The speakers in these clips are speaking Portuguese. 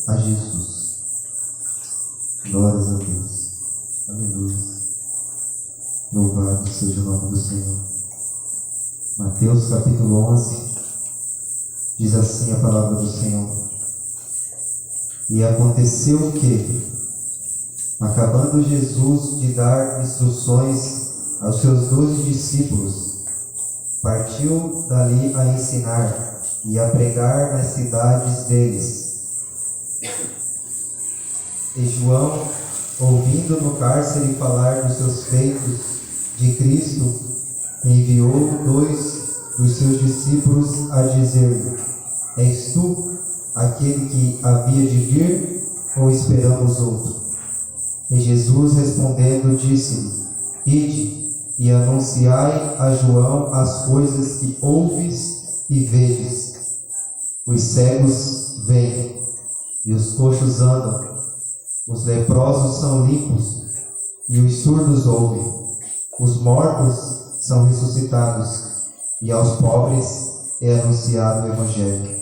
a Jesus. Glórias a Deus. Aleluia. Louvado seja o nome do Senhor. Mateus capítulo 11 diz assim a palavra do Senhor: E aconteceu que, acabando Jesus de dar instruções aos seus 12 discípulos, partiu dali a ensinar e a pregar nas cidades deles. E João, ouvindo no cárcere falar dos seus feitos de Cristo, enviou 2 dos seus discípulos a dizer-lhe: És tu aquele que havia de vir, ou esperamos outro? E Jesus respondendo disse-lhe: Ide e anunciai a João as coisas que ouves e vedes. Os cegos veem, e os coxos andam, os leprosos são limpos, e os surdos ouvem, os mortos são ressuscitados, e aos pobres é anunciado o Evangelho.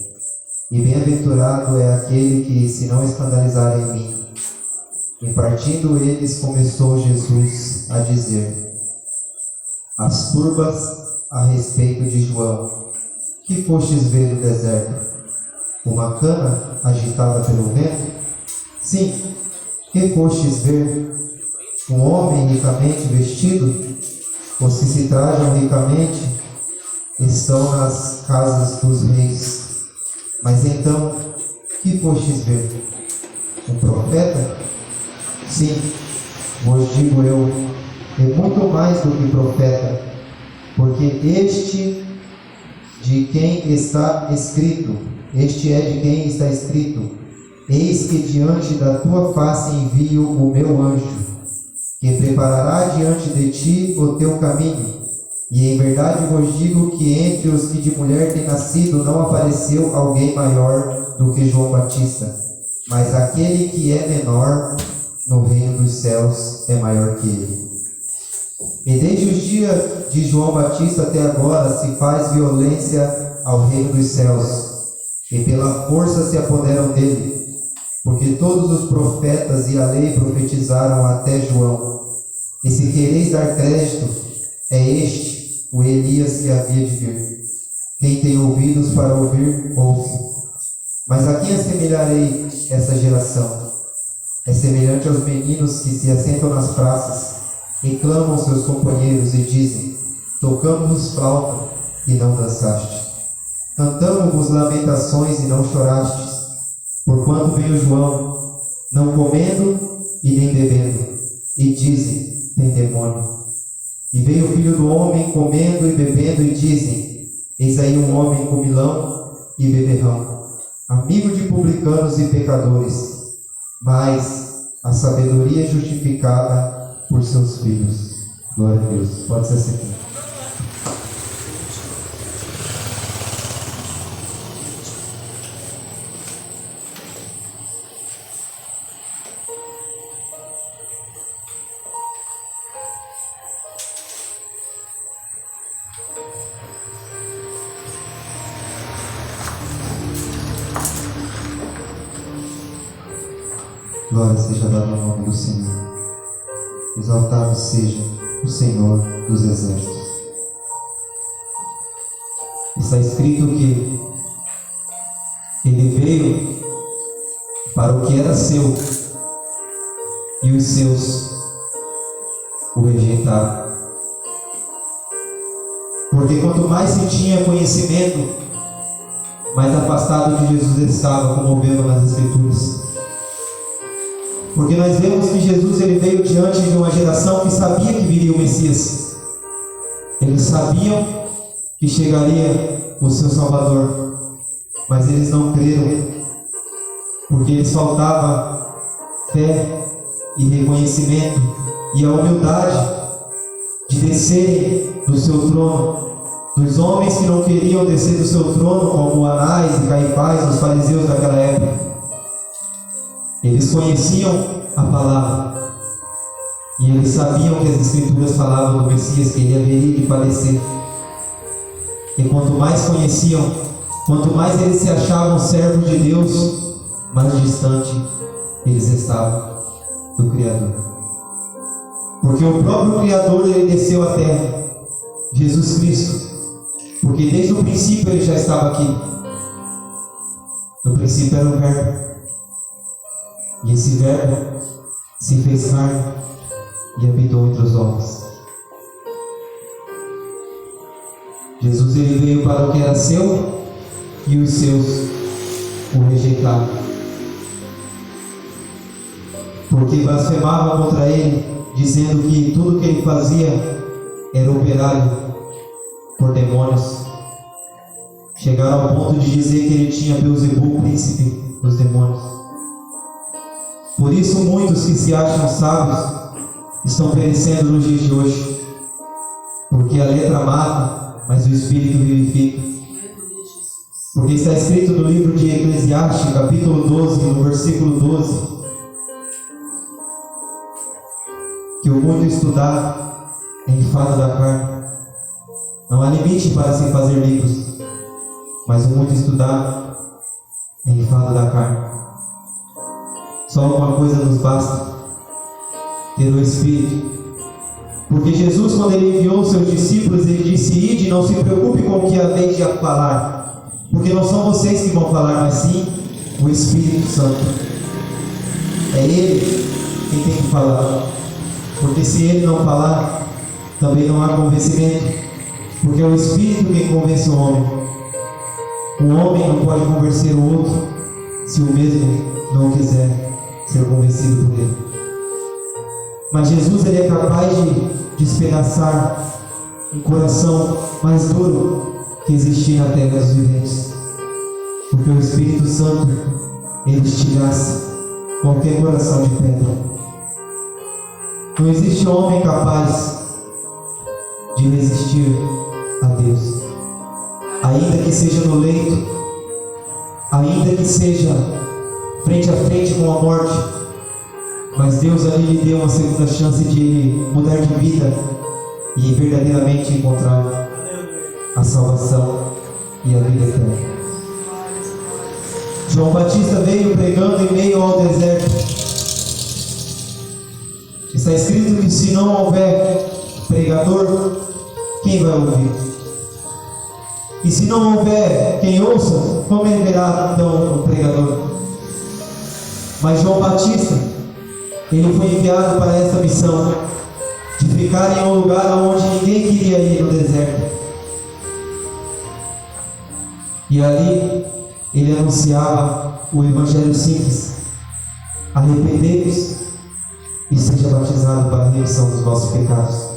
E bem-aventurado é aquele que se não escandalizar em mim. E partindo eles, começou Jesus a dizer às turbas a respeito de João: Que fostes ver no deserto? Uma cana agitada pelo vento? Sim. Que fostes ver? Um homem ricamente vestido? Os que se trajam ricamente estão nas casas dos reis. Mas então, que fostes ver? Um profeta? Sim, vos digo eu, é muito mais do que profeta, porque este é de quem está escrito: Eis que diante da tua face envio o meu anjo, que preparará diante de ti o teu caminho. E em verdade vos digo que entre os que de mulher têm nascido não apareceu alguém maior do que João Batista, mas aquele que é menor no reino dos céus é maior que ele. E desde os dias de João Batista até agora se faz violência ao reino dos céus, e pela força se apoderam dele, porque todos os profetas e a lei profetizaram até João. E se quereis dar crédito, é este o Elias que havia de vir. Quem tem ouvidos para ouvir, ouve. Mas a quem assemelharei essa geração? É semelhante aos meninos que se assentam nas praças e clamam seus companheiros e dizem: Tocamos-vos flauta e não dançaste. Cantamos-vos lamentações e não chorastes. Porquanto veio João, não comendo e nem bebendo, e dizem: Tem demônio. E veio o Filho do Homem comendo e bebendo, e dizem: Eis aí um homem comilão e beberrão, amigo de publicanos e pecadores. Mas a sabedoria é justificada por seus filhos. Glória a Deus. Pode ser assim. Glória seja dada ao nome do Senhor. Exaltado seja o Senhor dos exércitos. Está escrito que ele veio para o que era seu, e os seus o rejeitaram. Porque quanto mais se tinha conhecimento, mais afastado de Jesus estava, como vemos nas Escrituras. Porque nós vemos que Jesus ele veio diante de uma geração que sabia que viria o Messias. Eles sabiam que chegaria o seu Salvador, mas eles não creram, porque lhes faltava fé e reconhecimento e a humildade de descerem do seu trono. Dos homens que não queriam descer do seu trono, como Anás e Caifás, os fariseus daquela época. Eles conheciam a palavra e eles sabiam que as Escrituras falavam do Messias, que ele haveria de padecer. E quanto mais conheciam, quanto mais eles se achavam servos de Deus, mais distante eles estavam do Criador. Porque o próprio Criador, ele desceu à terra, Jesus Cristo, porque desde o princípio ele já estava aqui. No princípio era o Verbo, e esse Verbo se fez carne e habitou entre os homens. Jesus, ele veio para o que era seu, e os seus o rejeitaram, porque blasfemavam contra ele, dizendo que tudo que ele fazia era operado por demônios. Chegaram ao ponto de dizer que ele tinha Beelzebul, príncipe dos demônios. Por isso muitos que se acham sábios estão perecendo nos dias de hoje, porque a letra mata, mas o Espírito vivifica. Porque está escrito no livro de Eclesiastes, capítulo 12, no versículo 12, que o muito estudar é enfado da carne. Não há limite para se fazer livros, mas o muito estudar é enfado da carne. Só uma coisa nos basta: ter o Espírito. Porque Jesus, quando ele enviou os seus discípulos, ele disse: ide, não se preocupe com o que haveis de falar, porque não são vocês que vão falar, mas sim o Espírito Santo. É Ele quem tem que falar. Porque se Ele não falar, também não há convencimento, porque é o Espírito quem convence o homem. O homem não pode convencer o outro se o mesmo não quiser ser convencido por ele. Mas Jesus, ele é capaz de despedaçar um coração mais duro que existir na terra dos viventes, porque o Espírito Santo, ele estilhaça qualquer coração de pedra. Não existe homem capaz de resistir a Deus, ainda que seja no leito, ainda que seja frente a frente com a morte, mas Deus ali lhe deu uma segunda chance de ele mudar de vida e verdadeiramente encontrar a salvação e a vida eterna. João Batista veio pregando em meio ao deserto. Está escrito que se não houver pregador, quem vai ouvir? E se não houver quem ouça, como haverá então o pregador? Mas João Batista, ele foi enviado para essa missão, de ficar em um lugar onde ninguém queria ir, no deserto. E ali ele anunciava o Evangelho simples: arrependei-vos e seja batizado para a remissão dos vossos pecados.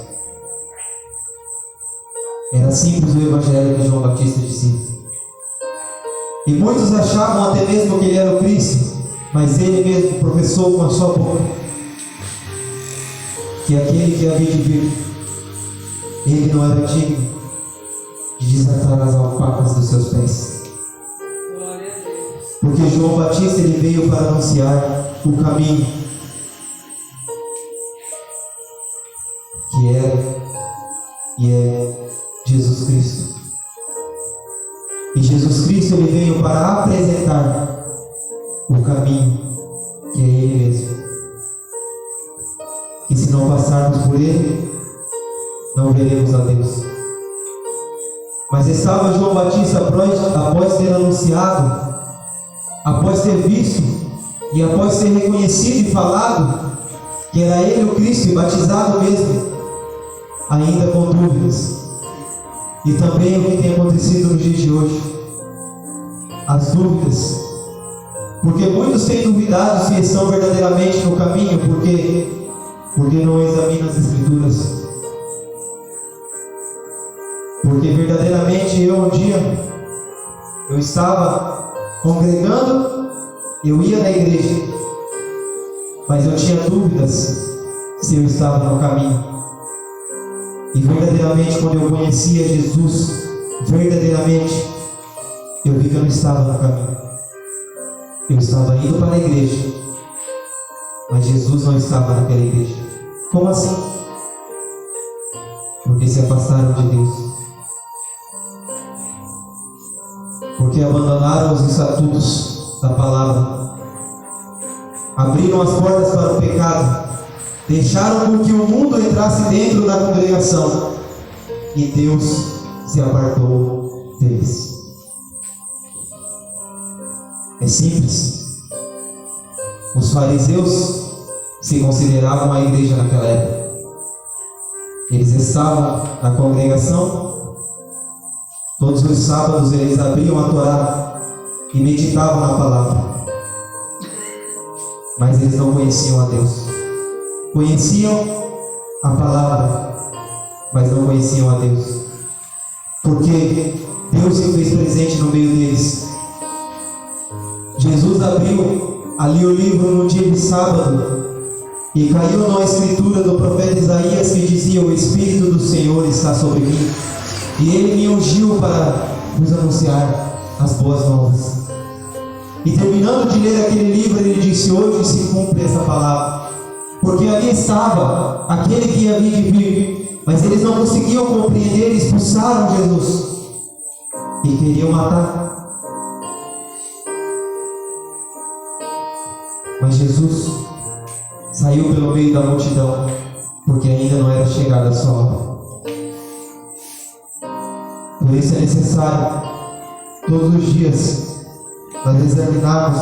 Era simples o Evangelho que João Batista dizia. E muitos achavam até mesmo que ele era o Cristo, mas ele mesmo professou com a sua boca que aquele que havia de vir, ele não era digno de desatar as alpacas dos seus pés. Porque João Batista, ele veio para anunciar o caminho, que era e é Jesus Cristo. E Jesus Cristo, ele veio para apresentar o caminho, que é Ele mesmo. E se não passarmos por Ele, não veremos a Deus. Mas estava João Batista, após ter anunciado, após ter visto e após ter reconhecido e falado que era Ele o Cristo e batizado mesmo, ainda com dúvidas. E também o que tem acontecido nos dias de hoje, as dúvidas, porque muitos têm duvidado se estão verdadeiramente no caminho, porque não examinam as Escrituras. Porque verdadeiramente um dia eu estava congregando, eu ia na igreja, mas eu tinha dúvidas se eu estava no caminho. E verdadeiramente, quando eu conhecia Jesus, verdadeiramente, eu vi que eu não estava no caminho. Eu estava indo para a igreja, mas Jesus não estava naquela igreja. Como assim? Porque se afastaram de Deus, porque abandonaram os estatutos da palavra, abriram as portas para o pecado, deixaram com que o mundo entrasse dentro da congregação e Deus se apartou deles. É simples. Os fariseus se consideravam a igreja naquela época. Eles estavam na congregação, todos os sábados eles abriam a Torá e meditavam na palavra, mas eles não conheciam a Deus. Conheciam a palavra, mas não conheciam a Deus, porque Deus se fez presente no meio deles. Jesus abriu ali o livro no dia de sábado e caiu na escritura do profeta Isaías, que dizia: o Espírito do Senhor está sobre mim e Ele me ungiu para vos anunciar as boas novas. E terminando de ler aquele livro, ele disse: hoje se cumpre essa palavra, porque ali estava aquele que havia de vir, mas eles não conseguiam compreender, expulsaram Jesus e queriam matar. Mas Jesus saiu pelo meio da multidão, porque ainda não era chegada a sua hora. Por isso é necessário, todos os dias, nós examinarmos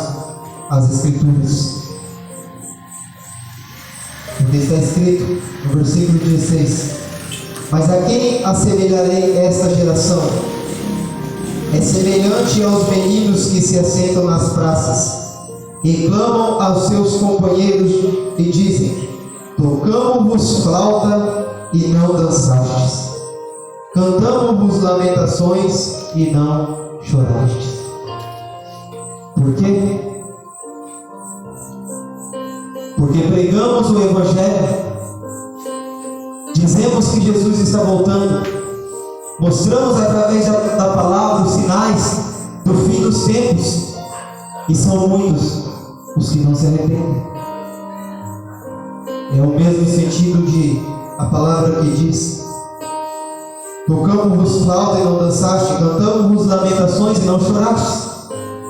as Escrituras. Porque está escrito no versículo 16: mas a quem assemelharei esta geração? É semelhante aos meninos que se assentam nas praças e clamam aos seus companheiros e dizem: tocamos-vos flauta e não dançastes, cantamos-vos lamentações e não chorastes. Por quê? Porque pregamos o Evangelho, dizemos que Jesus está voltando, mostramos através da palavra os sinais do fim dos tempos, e são muitos os que não se arrependem. É o mesmo sentido de a palavra que diz: tocamos-vos flauta e não dançaste, cantamos-vos lamentações e não choraste,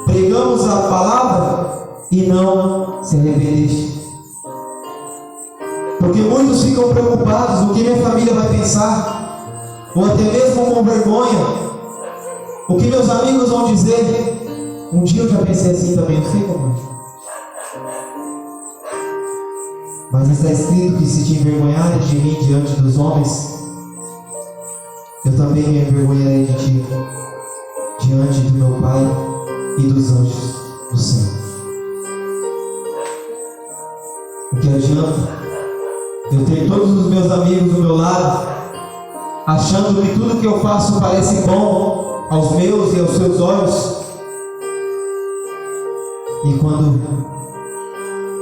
pregamos a palavra e não se arrependeste. Porque muitos ficam preocupados: o que minha família vai pensar, ou até mesmo com vergonha, o que meus amigos vão dizer. Um dia eu já pensei assim também, não sei como. Mas está escrito que se te envergonhares de mim diante dos homens, eu também me envergonharei de ti diante do meu Pai e dos anjos do céu. O que adianta eu ter todos os meus amigos do meu lado, achando que tudo que eu faço parece bom aos meus e aos seus olhos, e quando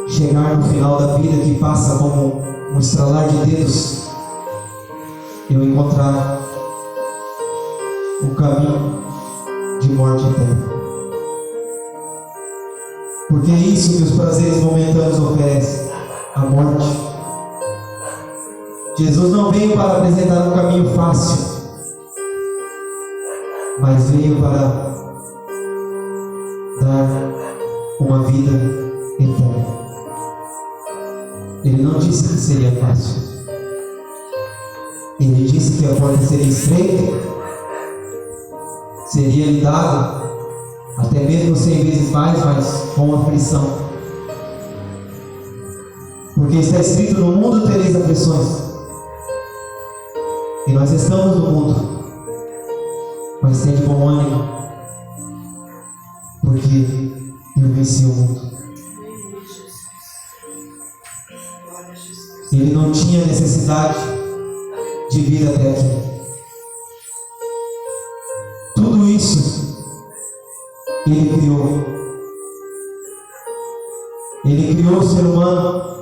chegar no final da vida, que passa como um estralar de dedos, eu encontrar um caminho de morte eterna? Porque é isso que os prazeres momentâneos oferecem, a morte. Jesus não veio para apresentar um caminho fácil, mas veio para dar uma vida eterna. Ele não disse que seria fácil. Ele disse que a porta seria estreita, seria lhe dado até mesmo 100 vezes mais, mas com aflição. Porque está escrito: no mundo tereis aflições. E nós estamos no mundo, mas tem de bom ânimo, porque eu venci o mundo. Ele não tinha necessidade de vir até aqui. Tudo isso Ele criou. Ele criou o ser humano.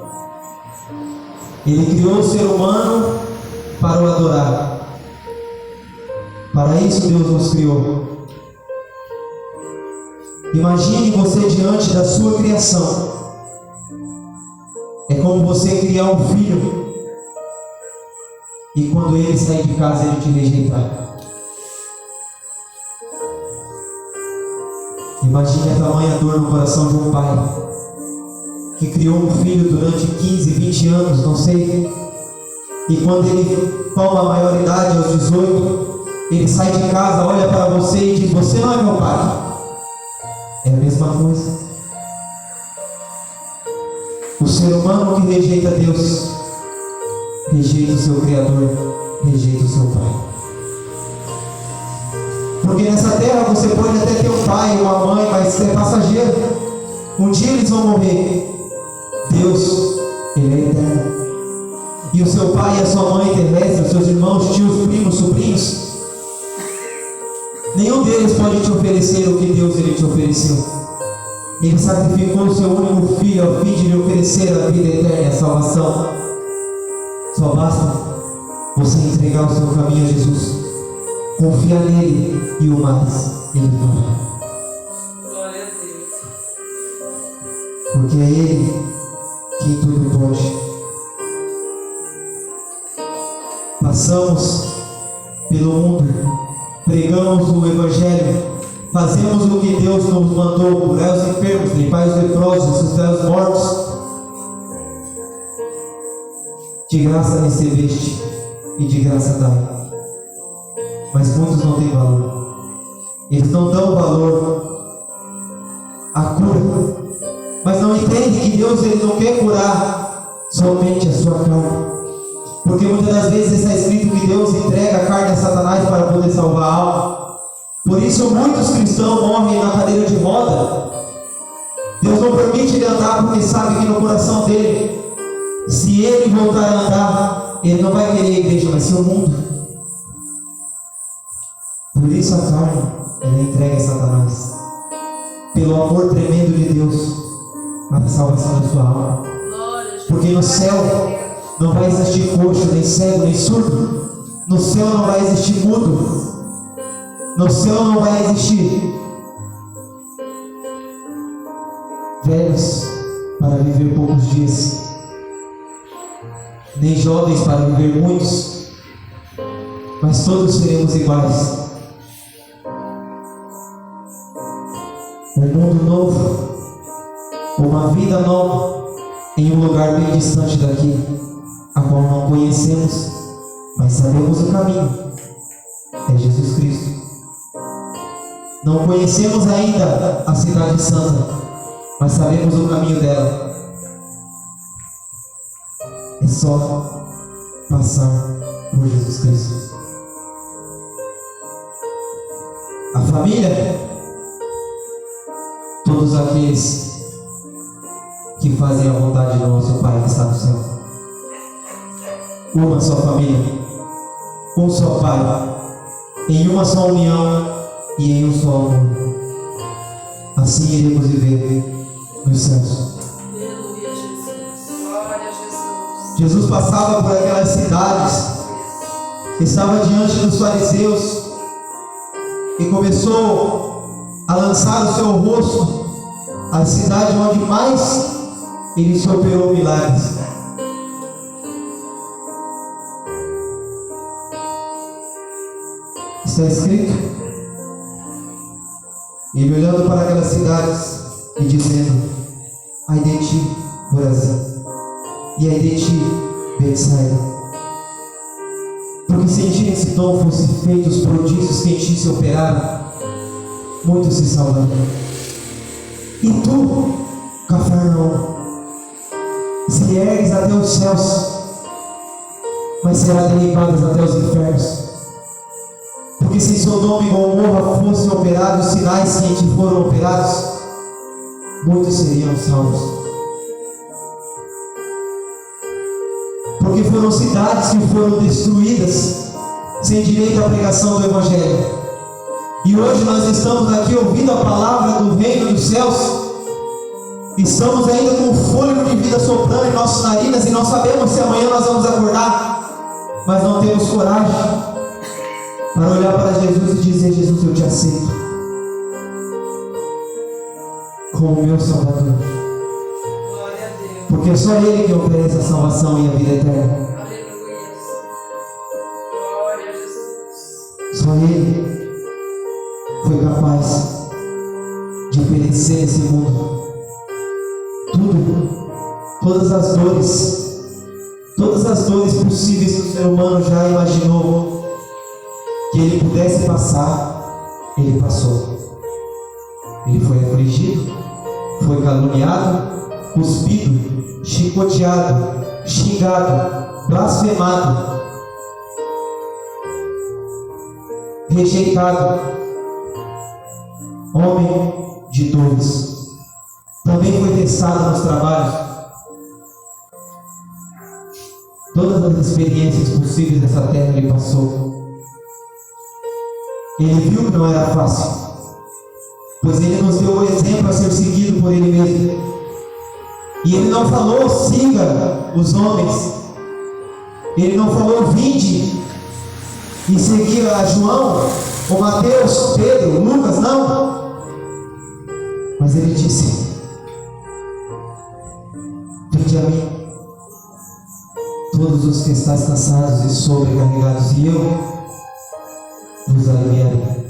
Ele criou o ser humano para o adorar. Para isso Deus nos criou. Imagine você diante da sua criação. É como você criar um filho e quando ele sair de casa ele te rejeitar. Imagine a tamanha dor no coração de um pai que criou um filho durante 15, 20 anos, não sei, e quando ele toma a maioridade aos 18, ele sai de casa, olha para você e diz: você não é meu pai. É a mesma coisa. O ser humano que rejeita Deus, rejeita o seu Criador, rejeita o seu Pai. Porque nessa terra você pode até ter um pai, uma mãe, mas é passageiro. Um dia eles vão morrer. Deus, Ele é eterno. E o seu pai e a sua mãe terrestre, os seus irmãos, tios, primos, sobrinhos, nenhum deles pode te oferecer o que Deus Ele te ofereceu. Ele sacrificou o seu único filho ao fim de lhe oferecer a vida eterna e a salvação. Só basta você entregar o seu caminho a Jesus, confiar nele, e o mais Ele fará. Glória a Deus. Porque é Ele quem tudo pode. Passamos pelo mundo, pregamos o Evangelho, fazemos o que Deus nos mandou: curar os enfermos, limpar os leprosos, ressuscitar os mortos. De graça recebeste e de graça dai. Mas muitos não têm valor. Eles não dão valor à cura, mas não entendem que Deus Ele não quer curar somente a sua carne. Porque muitas das vezes está escrito que Deus entrega a carne a Satanás para poder salvar a alma. Por isso muitos cristãos morrem na cadeira de roda. Deus não permite ele andar, porque sabe que no coração dele, se ele voltar a andar, ele não vai querer a igreja, vai ser o mundo. Por isso a carne, ela é entregue a Satanás, pelo amor tremendo de Deus, para a salvação da sua alma. Porque no céu não vai existir coxo, nem cego, nem surdo. No céu não vai existir mudo. No céu não vai existir velhos para viver poucos dias, nem jovens para viver muitos, mas todos seremos iguais. Um mundo novo, uma vida nova, em um lugar bem distante daqui, a qual não conhecemos, mas sabemos o caminho. É Jesus Cristo. Não conhecemos ainda a cidade santa, mas sabemos o caminho dela. É só passar por Jesus Cristo. A família, todos aqueles que fazem a vontade do nosso Pai que está no céu. Uma só família, um só Pai, em uma só união e em um só amor. Assim iremos viver nos céus. Aleluia, Jesus. Glória a Jesus. Jesus passava por aquelas cidades, estava diante dos fariseus e começou a lançar o seu rosto à cidade onde mais ele se operou milagres. Está escrito: ele olhando para aquelas cidades e dizendo: ai de ti, Corazim, e ai de ti, Betsaida, porque se em ti esse dom fosse feito os prodígios que em ti se operaram, muitos se salvariam. E tu, Cafarnaum, se ergues até os céus, mas serás derribadas até os infernos. Porque se Sodoma e Gomorra fossem operados os sinais que em ti foram operados, muitos seriam salvos. Porque foram cidades que foram destruídas sem direito à pregação do Evangelho. E hoje nós estamos aqui ouvindo a palavra do reino dos céus. Estamos ainda com o fôlego de vida soprando em nossos narinas e não sabemos se amanhã nós vamos acordar, mas não temos coragem para olhar para Jesus e dizer: Jesus, eu te aceito como meu Salvador. Glória a Deus. Porque é só Ele que oferece a salvação e a vida eterna. Aleluia. Glória a Jesus. Só Ele foi capaz de oferecer esse mundo tudo todas as dores possíveis que o ser humano já imaginou que ele pudesse passar, ele passou. Ele foi afligido, foi caluniado, cuspido, chicoteado, xingado, blasfemado, rejeitado, homem de dores. Também foi testado nos trabalhos. Todas as experiências possíveis dessa terra ele passou. Ele viu que não era fácil, pois ele nos deu o exemplo a ser seguido por ele mesmo. E ele não falou, siga os homens. Ele não falou, vinde e seguia a João, ou Mateus, Pedro, Lucas, não. Mas ele disse, vinde a mim, todos os que estáis cansados e sobrecarregados, e eu vos aliviarei.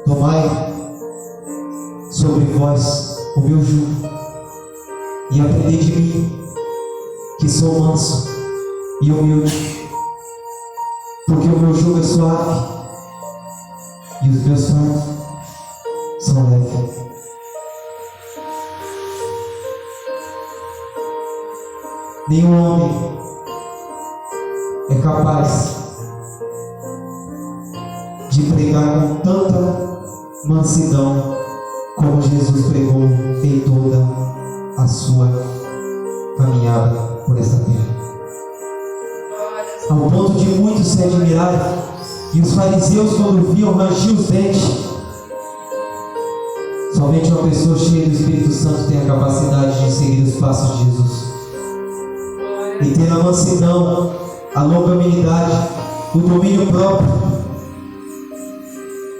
Tomai sobre vós o meu jugo e aprendei de mim, que sou manso e humilde, porque o meu jugo é suave e os meus fardos são leves. Nenhum homem é capaz de pregar com tanta mansidão como Jesus pregou em toda a sua caminhada por esta terra, ao ponto de muitos se admirarem, e os fariseus, quando viam, rangiam os dentes. Somente uma pessoa cheia do Espírito Santo tem a capacidade de seguir os passos de Jesus e ter a mansidão, a longanimidade, o domínio próprio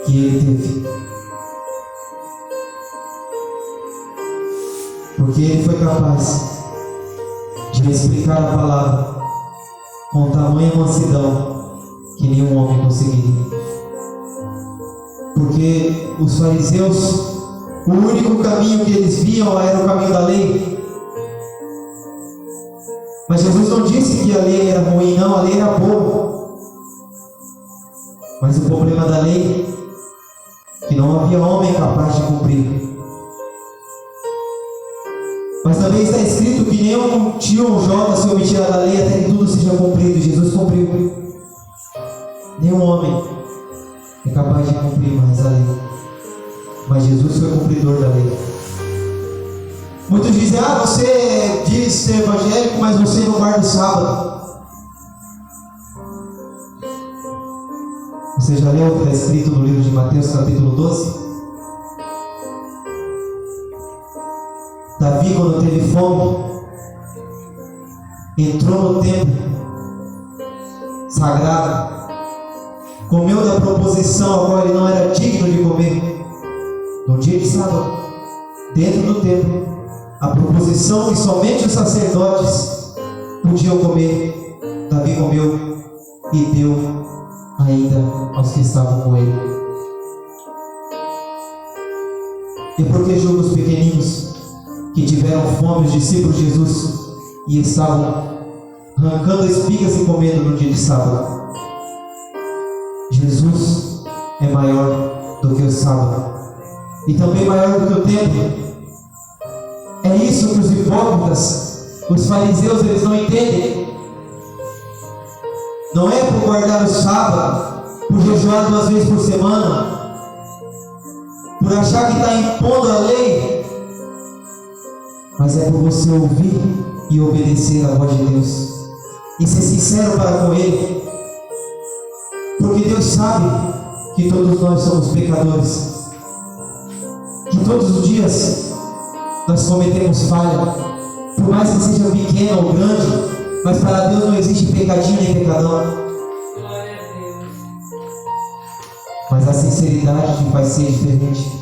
que ele teve, porque ele foi capaz de explicar a palavra com tamanha mansidão que nenhum homem conseguiria. Porque os fariseus, o único caminho que eles viam era o caminho da lei. Mas Jesus não disse que a lei era ruim, não, a lei era boa. Mas o problema da lei é que não havia homem capaz de cumprir. Mas também está escrito que nenhum tio ou jovem se omitirá da lei até que tudo seja cumprido. Jesus cumpriu. Nenhum homem é capaz de cumprir mais a lei, mas Jesus foi cumpridor da lei. Muitos dizem, você diz ser evangélico, mas você não guarda o sábado. Você já leu o que está escrito no livro de Mateus, capítulo 12? Davi, quando teve fome, entrou no templo sagrado, comeu da proposição a qual ele não era digno de comer, no dia de sábado, dentro do templo, a proposição que somente os sacerdotes podiam comer. Davi comeu e deu ainda aos que estavam com ele. E por que julga os pequeninos que tiveram fome, os discípulos de Jesus, e estavam arrancando espigas e comendo no dia de sábado? Jesus é maior do que o sábado, e também maior do que o templo. É isso que os hipócritas, os fariseus, eles não entendem. Não é por guardar o sábado, por jejuar 2 vezes por semana, por achar que está impondo a lei, mas é por você ouvir e obedecer a voz de Deus e ser sincero para com Ele, porque Deus sabe que todos nós somos pecadores, que todos os dias nós cometemos falha, por mais que seja pequena ou grande, mas para Deus não existe pecadinho nem pecadão. Mas a sinceridade te faz ser diferente,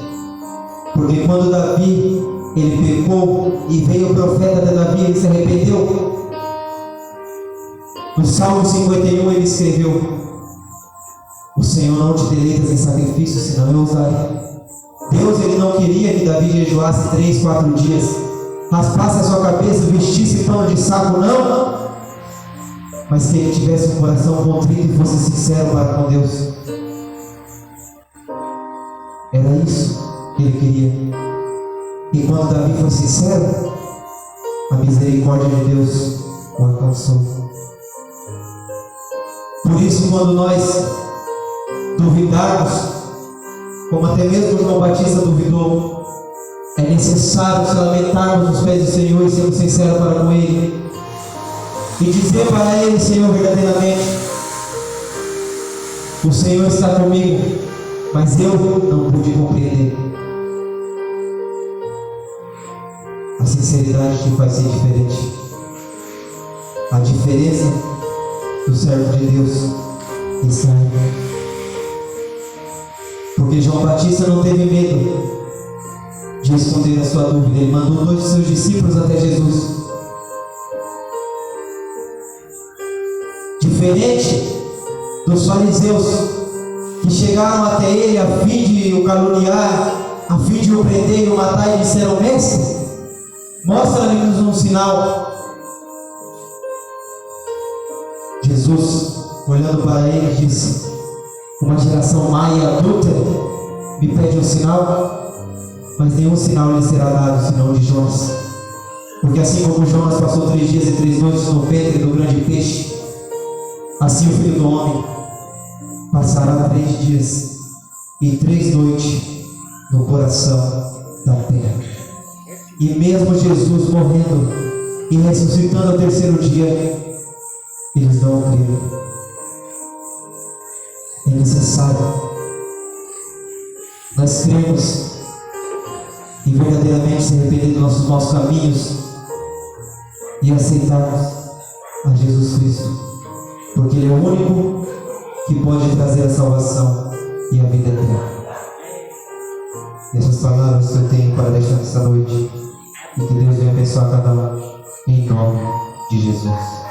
porque quando Davi ele pecou e veio o profeta de Davi, ele se arrependeu. No Salmo 51 ele escreveu: o Senhor não te deleitas em sacrifício, senão eu usarei. Deus ele não queria queria que Davi jejuasse 3, 4 dias, raspasse a sua cabeça, vestisse pano de saco, não, mas que ele tivesse um coração contrito e fosse sincero para com Deus. Era isso que ele queria. E quando Davi foi sincero, a misericórdia de Deus o alcançou. Por isso, quando nós duvidarmos, como até mesmo João Batista duvidou, é necessário se lamentarmos nos pés do Senhor e sermos sinceros para com Ele e dizer para Ele: Senhor, verdadeiramente o Senhor está comigo, mas eu não pude compreender. A sinceridade te faz ser diferente. A diferença do servo de Deus está aí. Porque João Batista não teve medo de esconder a sua dúvida. Ele mandou 2 de seus discípulos até Jesus. Diferente dos fariseus que chegaram até ele a fim de o caluniar, a fim de o prender e o matar, e disseram: Mestre, mostra-nos um sinal. Jesus, olhando para ele, disse: uma geração má e adúltera me pede um sinal, mas nenhum sinal lhe será dado senão de Jonas. Porque assim como Jonas passou 3 dias e 3 noites no ventre do grande peixe, assim o Filho do Homem passará 3 dias e 3 noites no coração da terra. E mesmo Jesus morrendo e ressuscitando ao 3º dia, eles não creram. É necessário nós cremos e verdadeiramente se arrepender dos nossos maus caminhos e aceitarmos a Jesus Cristo, porque Ele é o único que pode trazer a salvação e a vida eterna. Essas palavras que eu tenho para deixar nessa noite, e que Deus venha abençoar cada um, em nome de Jesus.